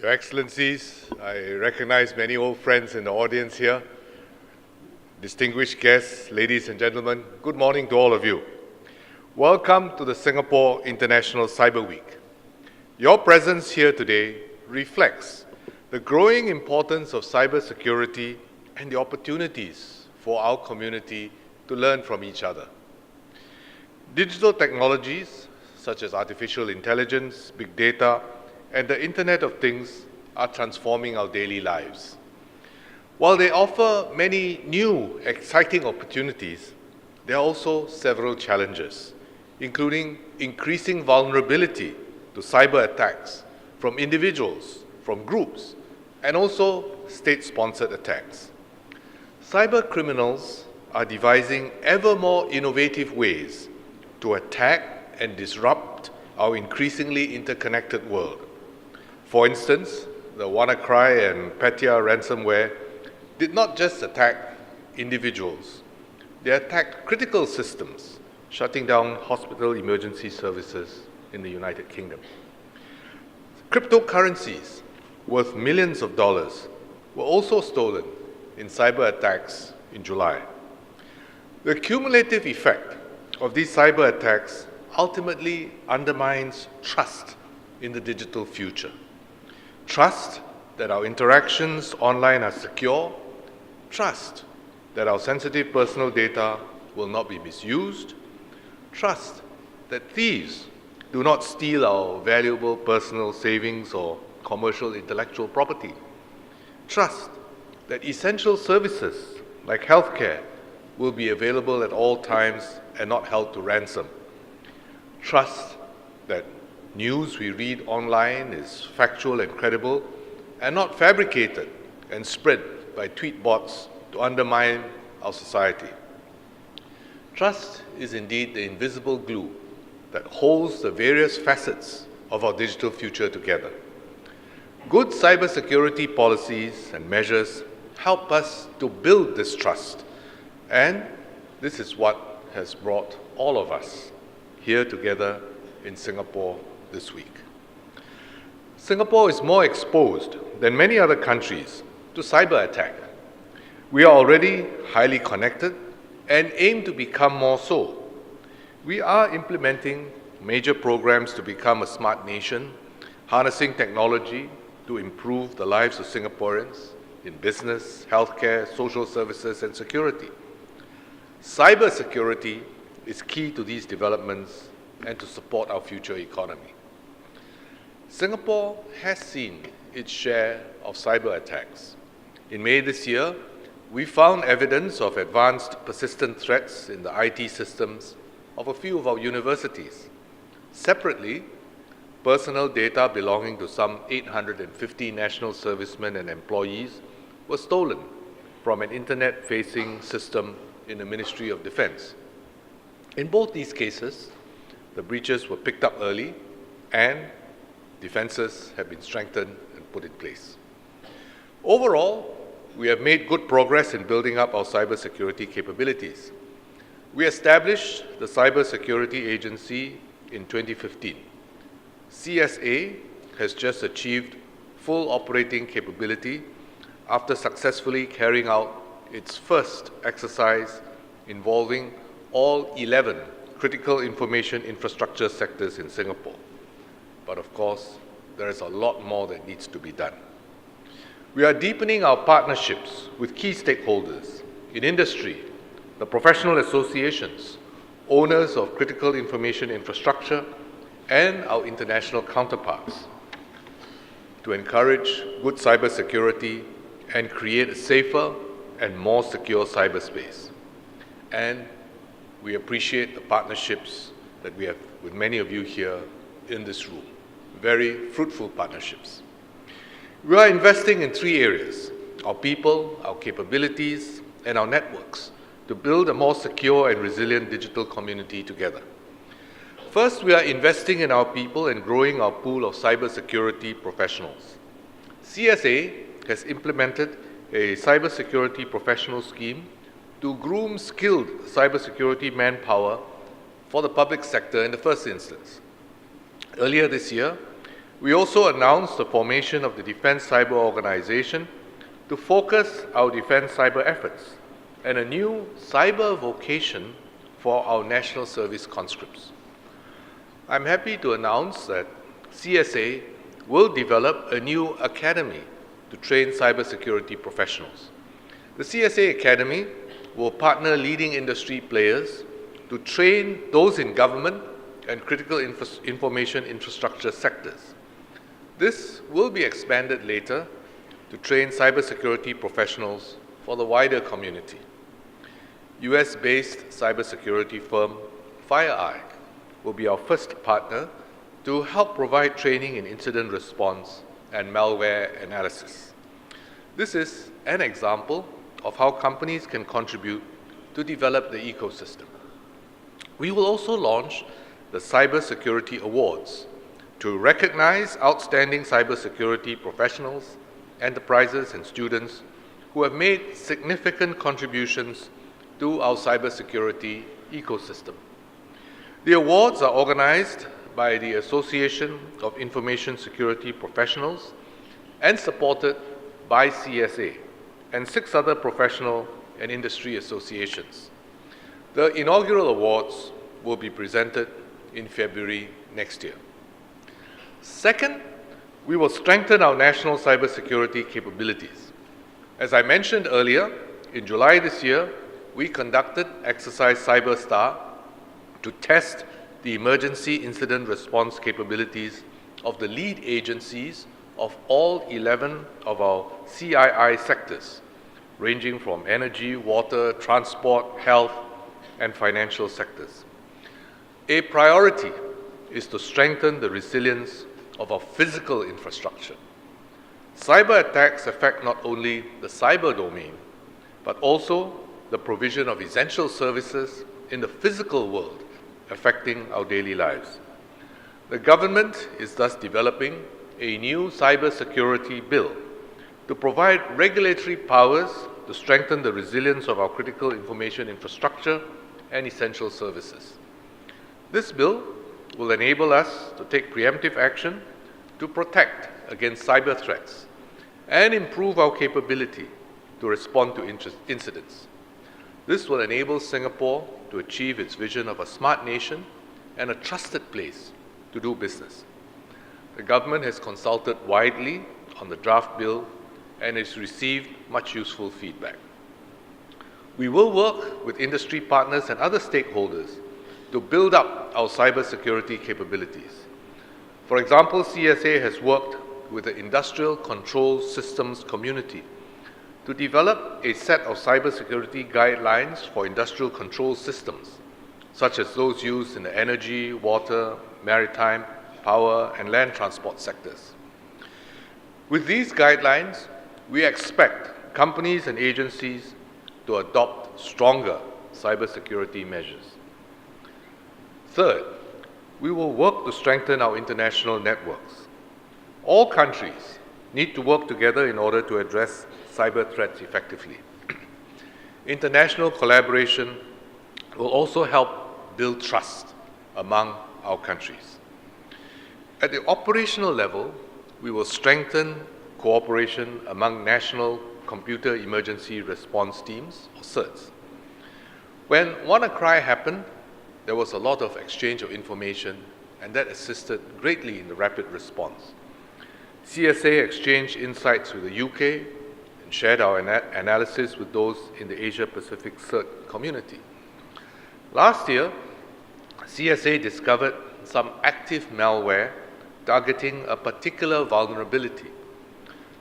Your Excellencies, I recognize many old friends in the audience here. Distinguished guests, ladies and gentlemen, good morning to all of you. Welcome to the Singapore International Cyber Week. Your presence here today reflects the growing importance of cybersecurity and the opportunities for our community to learn from each other. Digital technologies such as artificial intelligence, big data, and the Internet of Things are transforming our daily lives. While they offer many new, exciting opportunities, there are also several challenges, including increasing vulnerability to cyber attacks from individuals, from groups, and also state-sponsored attacks. Cyber criminals are devising ever more innovative ways to attack and disrupt our increasingly interconnected world. For instance, the WannaCry and Petya ransomware did not just attack individuals. They attacked critical systems, shutting down hospital emergency services in the United Kingdom. Cryptocurrencies worth millions of dollars were also stolen in cyber attacks in July. The cumulative effect of these cyber attacks ultimately undermines trust in the digital future. Trust that our interactions online are secure, trust that our sensitive personal data will not be misused, trust that thieves do not steal our valuable personal savings or commercial intellectual property, trust that essential services like healthcare will be available at all times and not held to ransom, trust that news we read online is factual and credible and not fabricated and spread by tweet bots to undermine our society. Trust is indeed the invisible glue that holds the various facets of our digital future together. Good cybersecurity policies and measures help us to build this trust, and this is what has brought all of us here together in Singapore this week. Singapore is more exposed than many other countries to cyber attack. We are already highly connected and aim to become more so. We are implementing major programs to become a smart nation, harnessing technology to improve the lives of Singaporeans in business, healthcare, social services, and security. Cybersecurity is key to these developments and to support our future economy. Singapore has seen its share of cyber attacks. In May this year, we found evidence of advanced persistent threats in the IT systems of a few of our universities. Separately, personal data belonging to some 850 national servicemen and employees were stolen from an internet-facing system in the Ministry of Defence. In both these cases, the breaches were picked up early and defenses have been strengthened and put in place. Overall, we have made good progress in building up our cybersecurity capabilities. We established the Cybersecurity Agency in 2015. CSA has just achieved full operating capability after successfully carrying out its first exercise involving all 11 critical information infrastructure sectors in Singapore. But of course, there is a lot more that needs to be done. We are deepening our partnerships with key stakeholders in industry, the professional associations, owners of critical information infrastructure, and our international counterparts to encourage good cybersecurity and create a safer and more secure cyberspace. And we appreciate the partnerships that we have with many of you here in this room. Very fruitful partnerships. We are investing in three areas: our people, our capabilities, and our networks to build a more secure and resilient digital community together. First, we are investing in our people and growing our pool of cybersecurity professionals. CSA has implemented a cybersecurity professional scheme to groom skilled cybersecurity manpower for the public sector in the first instance. Earlier this year, We also announced the formation of the Defence Cyber Organization to focus our defence cyber efforts, and a new cyber vocation for our National Service conscripts. I'm happy to announce that CSA will develop a new academy to train cybersecurity professionals. The CSA Academy will partner leading industry players to train those in government and critical information infrastructure sectors. This will be expanded later to train cybersecurity professionals for the wider community. US-based cybersecurity firm FireEye will be our first partner to help provide training in incident response and malware analysis. This is an example of how companies can contribute to develop the ecosystem. We will also launch the Cybersecurity Awards to recognize outstanding cybersecurity professionals, enterprises, and students who have made significant contributions to our cybersecurity ecosystem. The awards are organized by the Association of Information Security Professionals and supported by CSA and 6 other professional and industry associations. The inaugural awards will be presented in February next year. Second, we will strengthen our national cybersecurity capabilities. As I mentioned earlier, in July this year, we conducted Exercise Cyber Star to test the emergency incident response capabilities of the lead agencies of all 11 of our CII sectors, ranging from energy, water, transport, health, and financial sectors. A priority is to strengthen the resilience of our physical infrastructure. Cyber attacks affect not only the cyber domain, but also the provision of essential services in the physical world, affecting our daily lives. The government is thus developing a new cybersecurity bill to provide regulatory powers to strengthen the resilience of our critical information infrastructure and essential services. This bill will enable us to take preemptive action to protect against cyber threats and improve our capability to respond to incidents. This will enable Singapore to achieve its vision of a smart nation and a trusted place to do business. The government has consulted widely on the draft bill and has received much useful feedback. We will work with industry partners and other stakeholders to build up our cybersecurity capabilities. For example, CSA has worked with the industrial control systems community to develop a set of cybersecurity guidelines for industrial control systems, such as those used in the energy, water, maritime, power, and land transport sectors. With these guidelines, we expect companies and agencies to adopt stronger cybersecurity measures. Third, we will work to strengthen our international networks. All countries need to work together in order to address cyber threats effectively. International collaboration will also help build trust among our countries. At the operational level, we will strengthen cooperation among national computer emergency response teams, or CERTs. When WannaCry happened, there was a lot of exchange of information, and that assisted greatly in the rapid response. CSA exchanged insights with the UK and shared our analysis with those in the Asia-Pacific CERT community. Last year, CSA discovered some active malware targeting a particular vulnerability.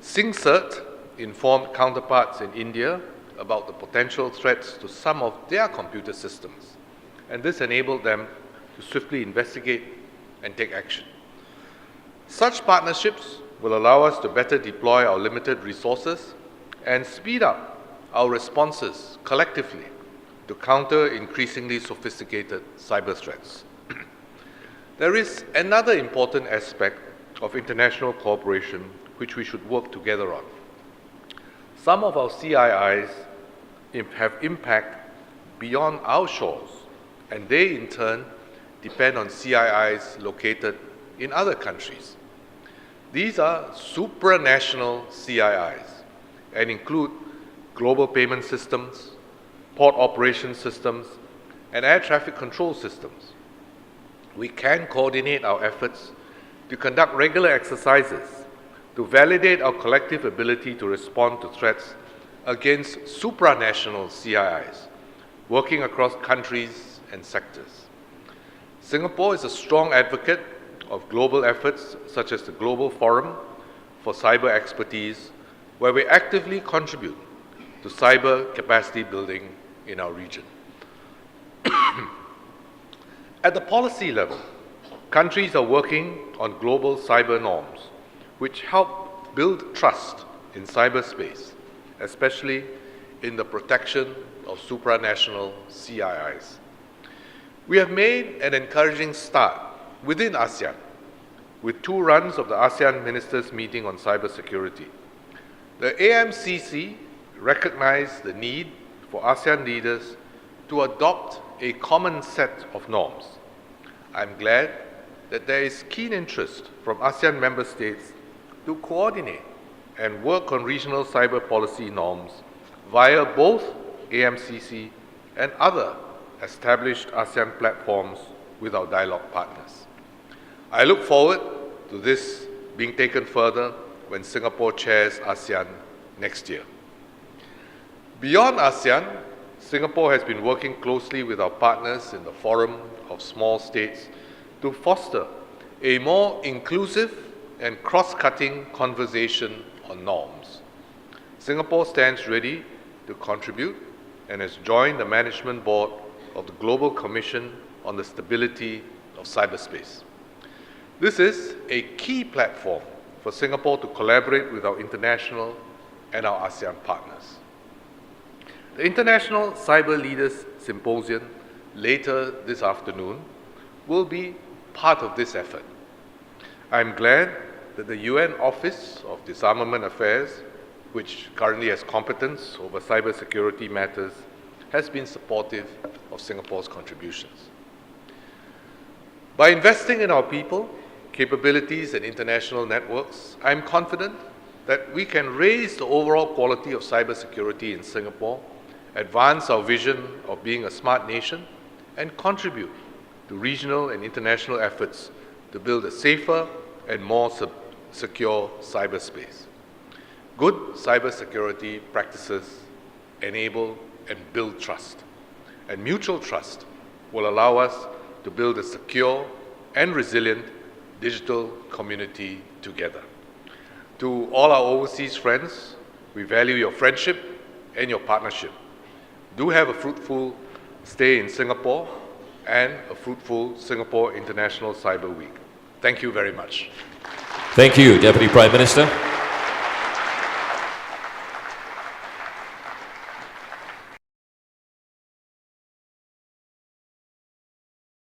SingCert informed counterparts in India about the potential threats to some of their computer systems, and this enabled them to swiftly investigate and take action. Such partnerships will allow us to better deploy our limited resources and speed up our responses collectively to counter increasingly sophisticated cyber threats. There is another important aspect of international cooperation which we should work together on. Some of our CIIs have impact beyond our shores, and they in turn depend on CIIs located in other countries. These are supranational CIIs and include global payment systems, port operation systems, and air traffic control systems. We can coordinate our efforts to conduct regular exercises to validate our collective ability to respond to threats against supranational CIIs, working across countries and sectors. Singapore is a strong advocate of global efforts such as the Global Forum for Cyber Expertise, where we actively contribute to cyber capacity building in our region. At the policy level, countries are working on global cyber norms, which help build trust in cyberspace, especially in the protection of supranational CIIs. We have made an encouraging start within ASEAN, with 2 runs of the ASEAN Ministers' Meeting on Cybersecurity. The AMCC recognized the need for ASEAN leaders to adopt a common set of norms. I'm glad that there is keen interest from ASEAN member states to coordinate and work on regional cyber policy norms via both AMCC and other established ASEAN platforms with our dialogue partners. I look forward to this being taken further when Singapore chairs ASEAN next year. Beyond ASEAN, Singapore has been working closely with our partners in the Forum of Small States to foster a more inclusive and cross-cutting conversation on norms. Singapore stands ready to contribute and has joined the management board of the Global Commission on the Stability of Cyberspace. This is a key platform for Singapore to collaborate with our international and our ASEAN partners. The International Cyber Leaders Symposium later this afternoon will be part of this effort. I'm glad that the UN Office of Disarmament Affairs, which currently has competence over cybersecurity matters, has been supportive of Singapore's contributions. By investing in our people, capabilities, and international networks, I'm confident that we can raise the overall quality of cybersecurity in Singapore, advance our vision of being a smart nation, and contribute to regional and international efforts to build a safer and more secure cyberspace. Good cybersecurity practices enable and build trust, and mutual trust will allow us to build a secure and resilient digital community together. To all our overseas friends, we value your friendship and your partnership. Do have a fruitful stay in Singapore and a fruitful Singapore International Cyber Week. Thank you very much. Thank you, Deputy Prime Minister.